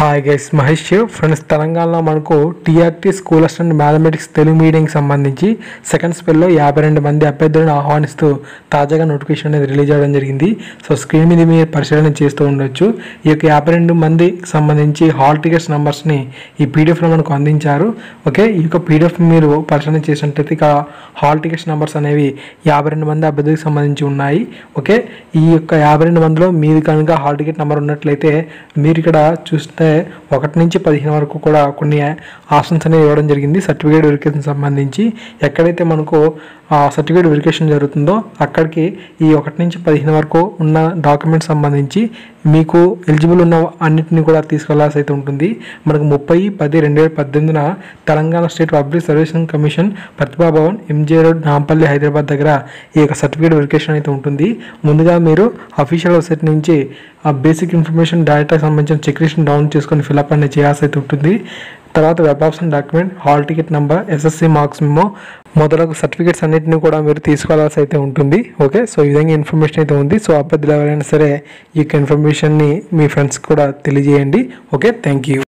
Hi guys, Mahesh friends. తెలంగాణలో మనకు TRT school assistant mathematics Telugu మీడియంకి సంబంధించి సెకండ్ స్పెల్లో 52 మంది అభ్యర్థులను ఆహ్వానిస్తూ తాజాగా నోటిఫికేషన్ అనేది రిలీజ్ అవ్వడం జరిగింది. సో స్క్రీన్ మీద మీరు పరిశీలన చేస్తూ ఉండొచ్చు. ఈ యొక్క 52 మందికి సంబంధించి హాల్ టికెట్స్ నెంబర్స్ని ఈ పీడిఎఫ్లో మనకు అందించారు. ఓకే, ఈ యొక్క పీడిఎఫ్ మీరు పరిశీలన చేసినట్లయితే ఇక హాల్ టికెట్స్ నెంబర్స్ అనేవి 52 మంది అభ్యర్థులకు సంబంధించి ఉన్నాయి. ఓకే, ఈ యొక్క 52 మందిలో మీది కనుక హాల్ టికెట్ నెంబర్ ఉన్నట్లయితే మీరు ఇక్కడ చూస్తే 1 నుంచి 15 వరకు కూడా కొన్ని ఆప్షన్స్ అనేవి ఇవ్వడం జరిగింది. సర్టిఫికేట్ వెరిఫికేషన్ సంబంధించి ఎక్కడైతే మనకు సర్టిఫికేట్ వెరిఫికేషన్ జరుగుతుందో అక్కడికి ఈ 1 నుంచి 15 వరకు ఉన్న డాక్యుమెంట్స్ సంబంధించి మీకు ఎలిజిబుల్ ఉన్న అన్నింటినీ కూడా తీసుకెళ్లాల్సి అయితే ఉంటుంది. మనకు 30/10/2018 Telangana state public service commission Pratibha Bhavan, MJ road, Nampally, Hyderabad దగ్గర ఈ యొక్క సర్టిఫికేట్ వెరిఫికేషన్ అయితే ఉంటుంది. ముందుగా మీరు అఫీషియల్ వెబ్సైట్ నుంచి ఆ బేసిక్ ఇన్ఫర్మేషన్ డేటాకి సంబంధించిన చెక్ లిస్ట్ని డౌన్లోడ్ చేసుకొని ఫిల్అప్ అనేది చేయాల్సి అయితే ఉంటుంది. తర్వాత web option document, hall ticket number, SSC marks memo మొదలగు సర్టిఫికేట్స్ అన్నింటినీ కూడా మీరు తీసుకోవాల్సి అయితే ఉంటుంది. ఓకే, సో ఈ విధంగా ఇన్ఫర్మేషన్ అయితే ఉంది. సో అభ్యర్థులు ఎవరైనా సరే ఈ యొక్క ఇన్ఫర్మేషన్ని మీ ఫ్రెండ్స్కి కూడా తెలియజేయండి. Okay, thank you.